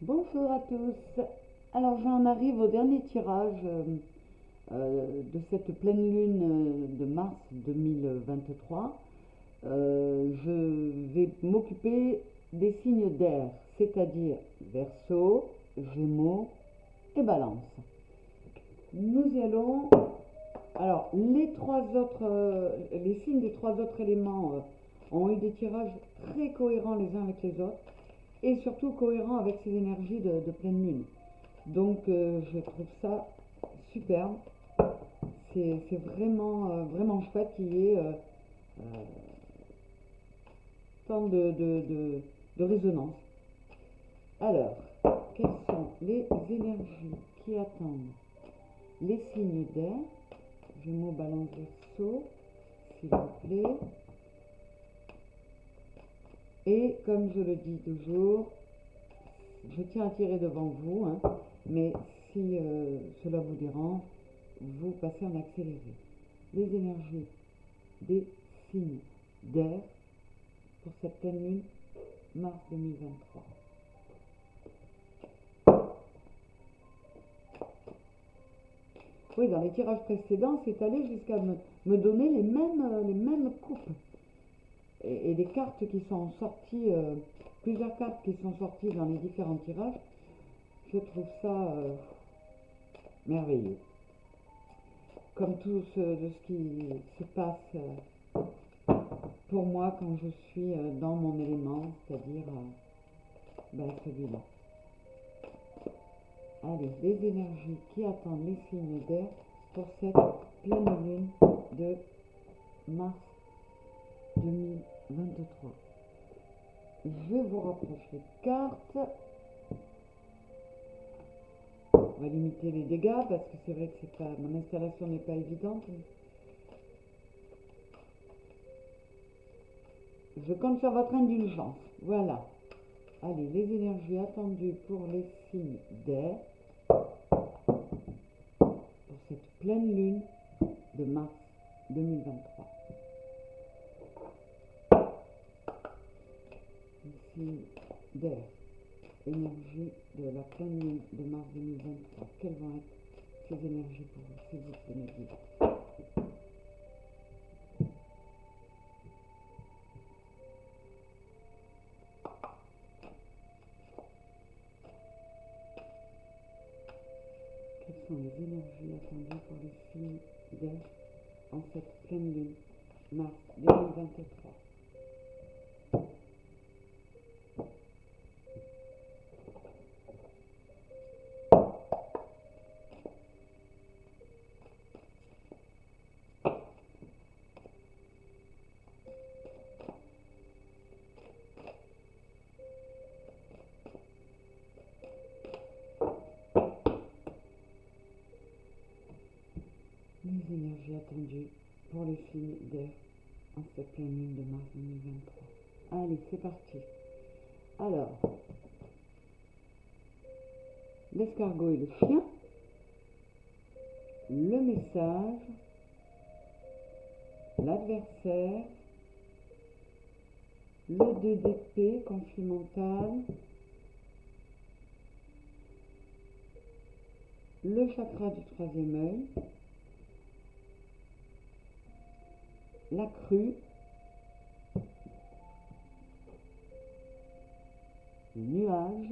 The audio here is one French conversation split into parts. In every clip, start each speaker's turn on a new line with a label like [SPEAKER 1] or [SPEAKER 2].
[SPEAKER 1] Bonjour à tous. Alors j'en arrive au dernier tirage de cette pleine lune de mars 2023. Je vais m'occuper des signes d'air, c'est-à-dire Verseau, Gémeaux et Balance. Nous y allons. Alors les signes des trois autres éléments ont eu des tirages très cohérents les uns avec les autres et surtout cohérents avec ces énergies de pleine lune. Donc je trouve ça superbe. C'est vraiment chouette qu'il y ait tant de résonance. Alors, quelles sont les énergies qui attendent les signes d'air? Gémeaux, Balance, Verseau, s'il vous plaît. Et comme je le dis toujours, je tiens à tirer devant vous, hein, mais si cela vous dérange, vous passez en accéléré. Les énergies des signes d'air pour cette pleine lune mars 2023. Oui, dans les tirages précédents, c'est allé jusqu'à me donner les mêmes coupes. Et les cartes qui sont sorties, plusieurs cartes qui sont sorties dans les différents tirages, je trouve ça merveilleux. Comme tout ce qui se passe pour moi quand je suis dans mon élément, c'est-à-dire celui-là. Allez, les énergies qui attendent les signes d'air pour cette pleine lune de mars 2023. Je vous rapproche les cartes. On va limiter les dégâts parce que c'est vrai que mon installation n'est pas évidente. Je compte sur votre indulgence. Voilà. Allez, les énergies attendues pour les signes d'air pour cette pleine lune de mars 2023. Les signes d'air, énergie de la pleine lune de mars 2023. Quelles vont être ces énergies pour vous, s'il vous plaît, me dire. Quelles sont les énergies attendues pour les signes d'air en cette pleine lune mars 2023? Les énergies attendues pour les signes d'air en cette pleine lune de mars 2023. Allez, c'est parti. Alors, l'escargot et le chien, le message, l'adversaire, le 2 d'épée, conflit mental, le chakra du troisième œil, la crue, le nuage,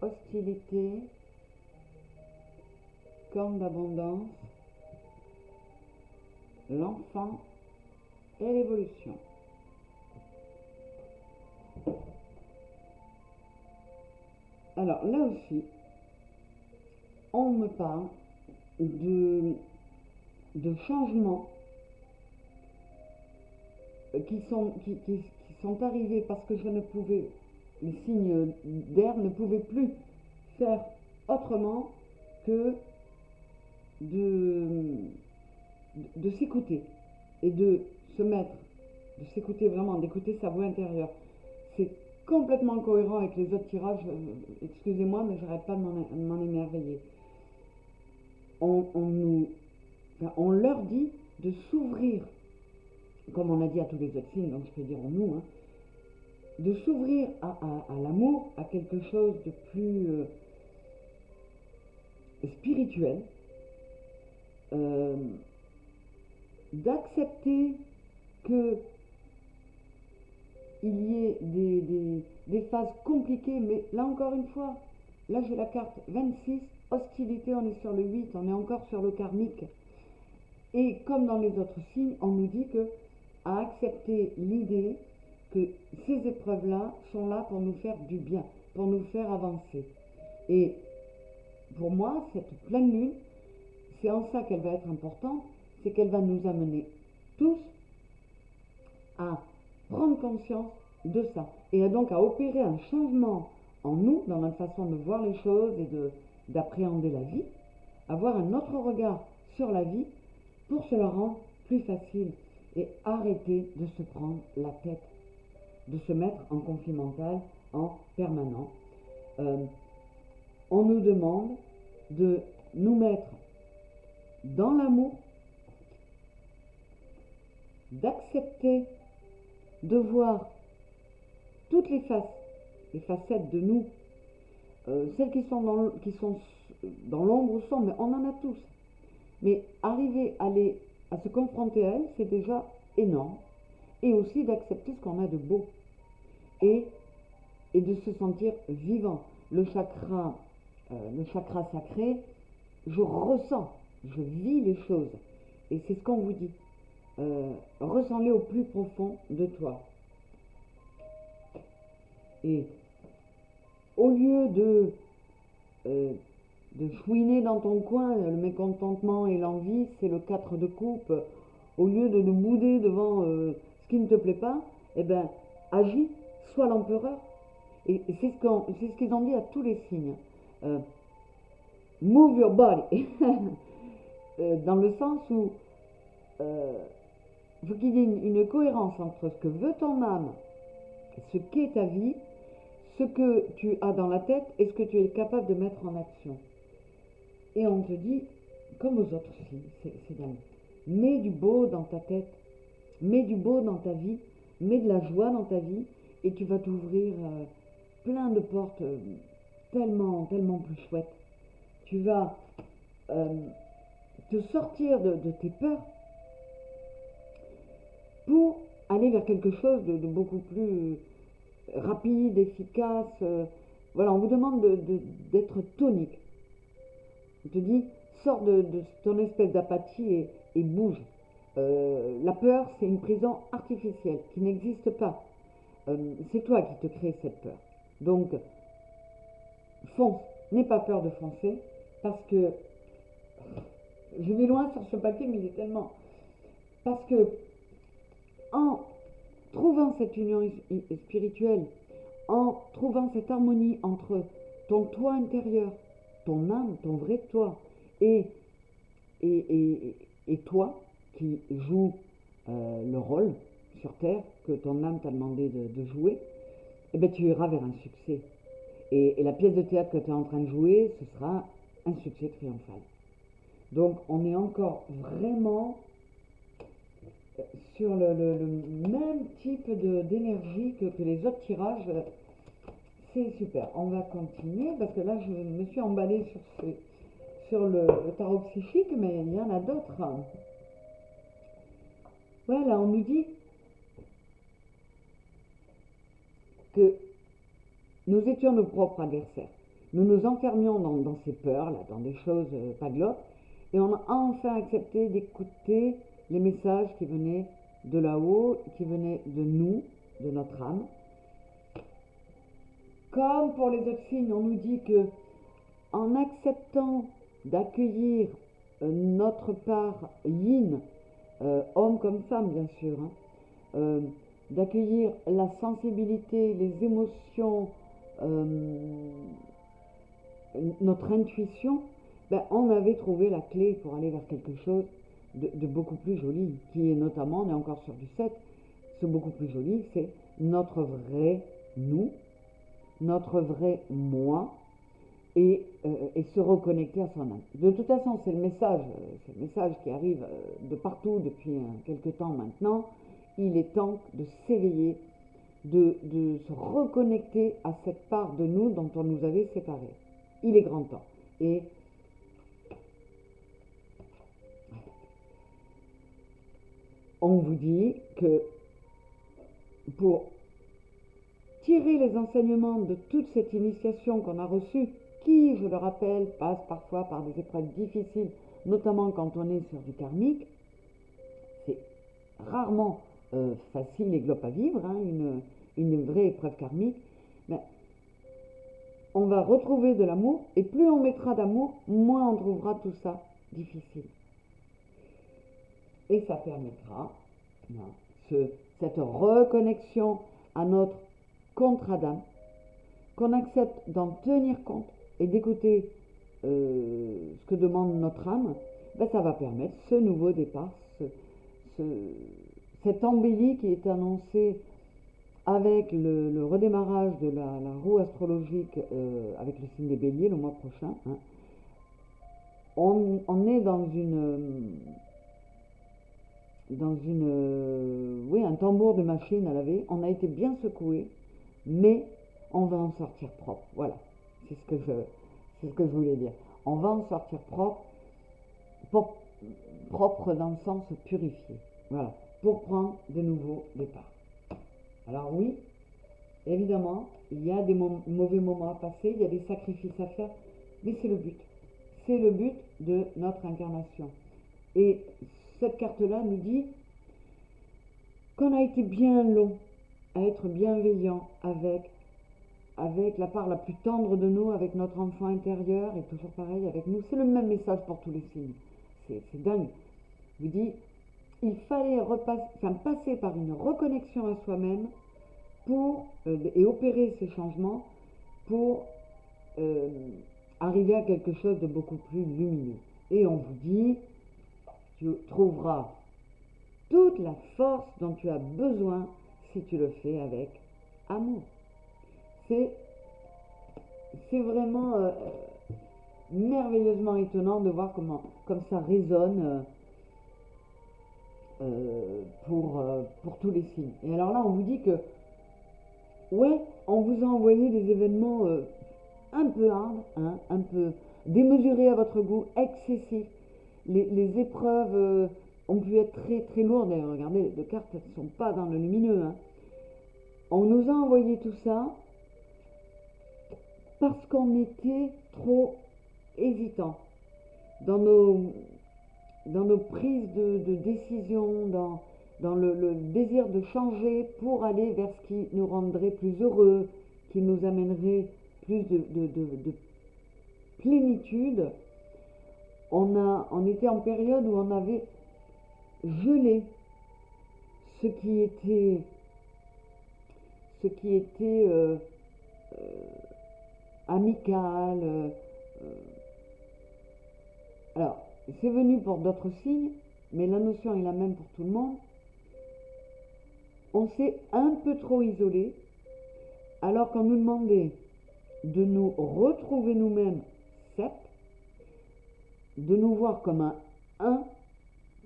[SPEAKER 1] hostilité, corne d'abondance, l'enfant et l'évolution. Alors là aussi, on me parle de changements qui sont arrivés parce que les signes d'air ne pouvaient plus faire autrement que de s'écouter et de s'écouter vraiment, d'écouter sa voix intérieure. C'est complètement cohérent avec les autres tirages. Excusez-moi, mais j'arrête pas de m'en émerveiller. On leur dit de s'ouvrir, comme on a dit à tous les autres signes, donc je peux dire en nous, hein, de s'ouvrir à l'amour, à quelque chose de plus spirituel, euh, d'accepter que il y ait des phases compliquées, mais là encore une fois, là j'ai la carte 26, hostilité, on est sur le 8, on est encore sur le karmique. Et comme dans les autres signes, on nous dit que à accepter l'idée que ces épreuves-là sont là pour nous faire du bien, pour nous faire avancer. Et pour moi, cette pleine lune, c'est en ça qu'elle va être importante, c'est qu'elle va nous amener tous à prendre conscience de ça et donc à opérer un changement en nous, dans notre façon de voir les choses et d'appréhender la vie, avoir un autre regard sur la vie pour se la rendre plus facile et arrêter de se prendre la tête, de se mettre en conflit mental en permanent. On nous demande de nous mettre dans l'amour, d'accepter de voir toutes les facettes de nous, celles qui sont dans l'ombre sombre, mais on en a tous. Mais arriver à se confronter à elles, c'est déjà énorme. Et aussi d'accepter ce qu'on a de beau. Et de se sentir vivant. Le chakra sacré, je ressens, je vis les choses. Et c'est ce qu'on vous dit. Ressens-les au plus profond de toi. Et au lieu de chouiner dans ton coin, le mécontentement et l'envie, c'est le 4 de coupe. Au lieu de bouder devant ce qui ne te plaît pas, eh ben, agis, sois l'empereur. Et c'est ce qu'ils ont dit à tous les signes. Move your body. Dans le sens où il faut qu'il y ait une cohérence entre ce que veut ton âme, ce qu'est ta vie, ce que tu as dans la tête et ce que tu es capable de mettre en action. Et on te dit, comme aux autres signes, c'est dingue, mets du beau dans ta tête, mets du beau dans ta vie, mets de la joie dans ta vie et tu vas t'ouvrir plein de portes tellement, tellement plus chouettes. Tu vas te sortir de tes peurs pour aller vers quelque chose de beaucoup plus rapide, efficace. Voilà, on vous demande d'être tonique. On te dit, sors de ton espèce d'apathie et bouge. La peur, c'est une prison artificielle qui n'existe pas. C'est toi qui te crée cette peur. Donc, fonce. N'aie pas peur de foncer parce que je vais loin sur ce papier, mais il est tellement... Parce que en trouvant cette union spirituelle, en trouvant cette harmonie entre ton toi intérieur, ton âme, ton vrai toi, et toi qui joue le rôle sur Terre que ton âme t'a demandé de jouer, eh bien, tu iras vers un succès. Et la pièce de théâtre que tu es en train de jouer, ce sera un succès triomphal. Donc on est encore vraiment sur le même type d'énergie que les autres tirages. C'est super. On va continuer parce que là je me suis emballée sur le tarot psychique, mais il y en a d'autres. Voilà, on nous dit que nous étions nos propres adversaires. Nous nous enfermions dans ces peurs, là, dans des choses pas globes, et on a enfin accepté d'écouter les messages qui venaient de là-haut, qui venaient de nous, de notre âme. Comme pour les autres signes, on nous dit que en acceptant d'accueillir notre part yin, homme comme femme bien sûr, hein, d'accueillir la sensibilité, les émotions, notre intuition, ben, on avait trouvé la clé pour aller vers quelque chose de beaucoup plus joli, qui est notamment, on est encore sur du 7, ce beaucoup plus joli, c'est notre vrai nous, notre vrai moi, et se reconnecter à son âme. De toute façon, c'est le message qui arrive de partout depuis quelque temps maintenant. Il est temps de s'éveiller de se reconnecter à cette part de nous dont on nous avait séparés. Il est grand temps. Et on vous dit que pour tirer les enseignements de toute cette initiation qu'on a reçue, qui, je le rappelle, passe parfois par des épreuves difficiles, notamment quand on est sur du karmique, c'est rarement facile et globe à vivre, hein, une vraie épreuve karmique, mais on va retrouver de l'amour, et plus on mettra d'amour, moins on trouvera tout ça difficile. Et ça permettra cette reconnexion à notre contre-Adam, qu'on accepte d'en tenir compte et d'écouter ce que demande notre âme, ben ça va permettre ce nouveau départ, cette embellie qui est annoncée avec le redémarrage de la roue astrologique avec le signe des béliers le mois prochain. Hein. On est dans un tambour de machine à laver. On a été bien secoué, mais on va en sortir propre. Voilà, c'est ce que je voulais dire. On va en sortir propre dans le sens purifié. Voilà, pour prendre de nouveaux départs. Alors oui, évidemment, il y a des mauvais moments à passer, il y a des sacrifices à faire, mais c'est le but. C'est le but de notre incarnation. Et cette carte-là nous dit qu'on a été bien long à être bienveillant avec la part la plus tendre de nous, avec notre enfant intérieur, et toujours pareil avec nous. C'est le même message pour tous les signes. C'est dingue. Je vous dis, il fallait passer par une reconnexion à soi-même et opérer ces changements pour arriver à quelque chose de beaucoup plus lumineux. Et on vous dit, tu trouveras toute la force dont tu as besoin si tu le fais avec amour. C'est vraiment merveilleusement étonnant de voir comme ça résonne pour tous les signes. Et alors là, on vous dit que ouais, on vous a envoyé des événements un peu hard, hein, un peu démesurés à votre goût, excessifs. Les épreuves ont pu être très très lourdes. Et regardez, les deux cartes, elles ne sont pas dans le lumineux. Hein. On nous a envoyé tout ça parce qu'on était trop hésitants dans nos prises de décision, dans le désir de changer pour aller vers ce qui nous rendrait plus heureux, qui nous amènerait plus de plénitude. On était en période où on avait gelé ce qui était amical. Alors, c'est venu pour d'autres signes, mais la notion est la même pour tout le monde. On s'est un peu trop isolé, alors qu'on nous demandait de nous retrouver nous-mêmes sept, de nous voir comme un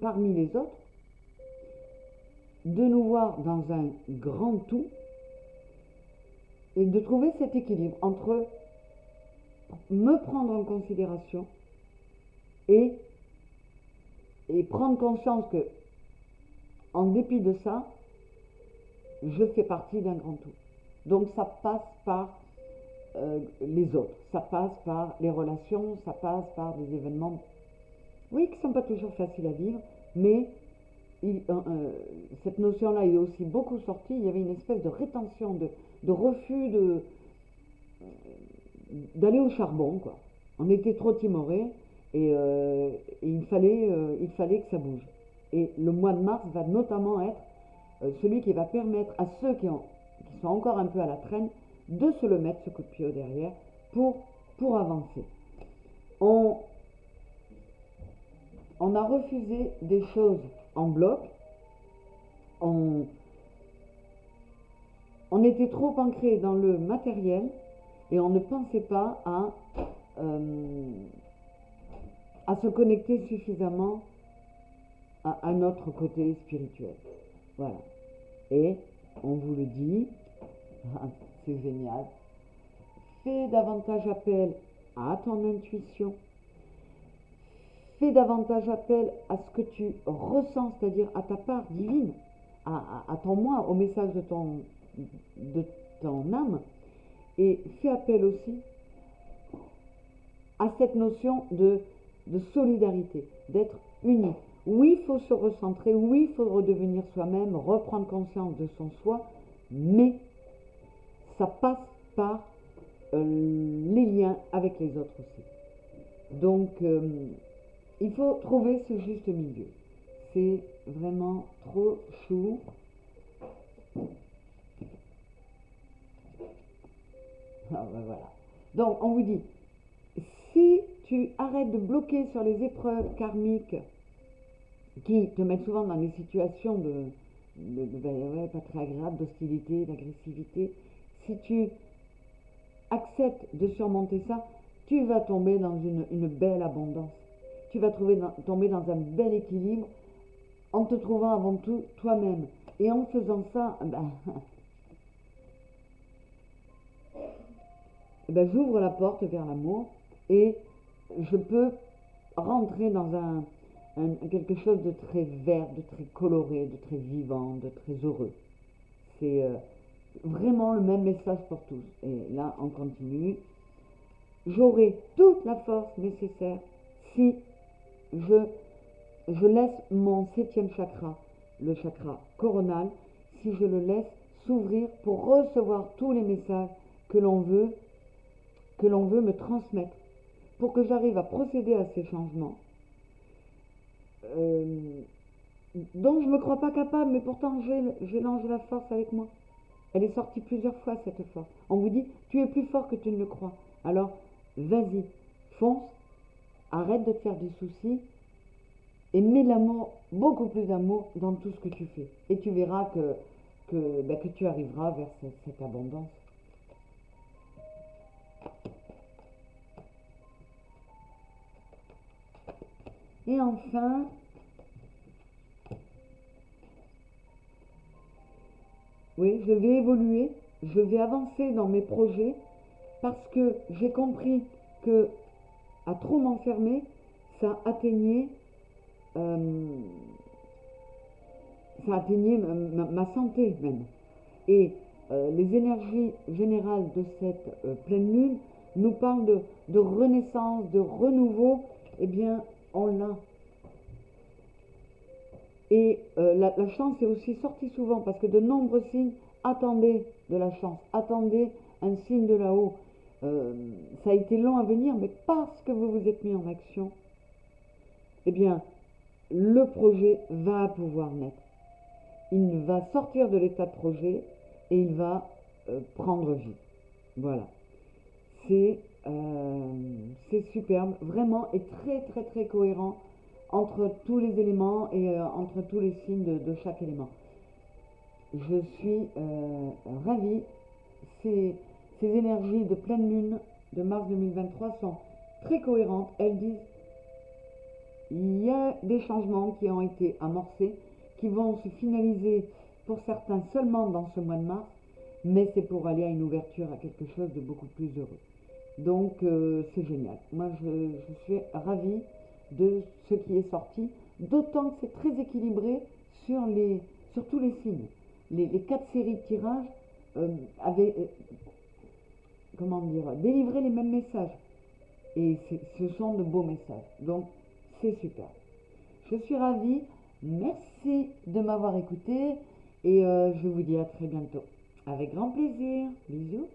[SPEAKER 1] parmi les autres, de nous voir dans un grand tout, et de trouver cet équilibre entre me prendre en considération et prendre conscience que, en dépit de ça, je fais partie d'un grand tout. Donc ça passe par les autres, ça passe par les relations, ça passe par des événements, oui, qui ne sont pas toujours faciles à vivre, mais cette notion-là est aussi beaucoup sortie. Il y avait une espèce de rétention, de refus d'aller au charbon, quoi. On était trop timorés et il fallait que ça bouge. Et le mois de mars va notamment être celui qui va permettre à ceux qui sont encore un peu à la traîne de se le mettre, ce coup de pied au derrière, pour avancer. On a refusé des choses en bloc. On était trop ancré dans le matériel et on ne pensait pas à se connecter suffisamment à notre côté spirituel. Voilà. Et on vous le dit, C'est génial. Fais davantage appel à ton intuition. Fais davantage appel à ce que tu ressens, c'est-à-dire à ta part divine, à ton moi, au message de ton âme. Et fais appel aussi à cette notion de solidarité, d'être unis. Oui, il faut se recentrer, oui, il faut redevenir soi-même, reprendre conscience de son soi, mais ça passe par les liens avec les autres aussi. Donc, il faut trouver ce juste milieu. C'est vraiment trop chou. Ah ben voilà. Donc, on vous dit, si tu arrêtes de bloquer sur les épreuves karmiques qui te mettent souvent dans des situations ouais, pas très agréables, d'hostilité, d'agressivité, si tu acceptes de surmonter ça, tu vas tomber dans une belle abondance. Tu vas tomber dans un bel équilibre en te trouvant avant tout toi-même. Et en faisant ça, j'ouvre la porte vers l'amour et je peux rentrer dans quelque chose de très vert, de très coloré, de très vivant, de très heureux. C'est vraiment le même message pour tous. Et là, on continue. J'aurai toute la force nécessaire si je laisse mon septième chakra, le chakra coronal, si je le laisse s'ouvrir pour recevoir tous les messages que l'on veut me transmettre, pour que j'arrive à procéder à ces changements euh, dont je ne me crois pas capable, mais pourtant j'ai l'ange de la force avec moi. Elle est sortie plusieurs fois, cette force. On vous dit, tu es plus fort que tu ne le crois. Alors, vas-y, fonce, arrête de te faire des soucis et mets l'amour, beaucoup plus d'amour dans tout ce que tu fais. Et tu verras que tu arriveras vers cette abondance. Et enfin, oui, je vais évoluer, je vais avancer dans mes projets parce que j'ai compris que à trop m'enfermer, ça atteignait, euh, ma santé même. Et les énergies générales de cette pleine lune nous parlent de renaissance, de renouveau. Eh bien, on l'a. Et la chance est aussi sortie souvent parce que de nombreux signes attendaient de la chance, attendaient un signe de là-haut. Ça a été long à venir, mais parce que vous vous êtes mis en action, eh bien, le projet va pouvoir naître. Il va sortir de l'état de projet et il va prendre vie. Voilà. C'est superbe, vraiment, et très très très cohérent entre tous les éléments et entre tous les signes de chaque élément. Je suis ravie. Ces énergies de pleine lune de mars 2023 sont très cohérentes. Elles disent il y a des changements qui ont été amorcés, qui vont se finaliser pour certains seulement dans ce mois de mars, mais c'est pour aller à une ouverture à quelque chose de beaucoup plus heureux. Donc c'est génial. Moi je suis ravie de ce qui est sorti, d'autant que c'est très équilibré sur tous les signes. Les 4 séries de tirages avaient, comment dire, délivré les mêmes messages. Et ce sont de beaux messages. Donc c'est super. Je suis ravie. Merci de m'avoir écouté et je vous dis à très bientôt. Avec grand plaisir. Bisous.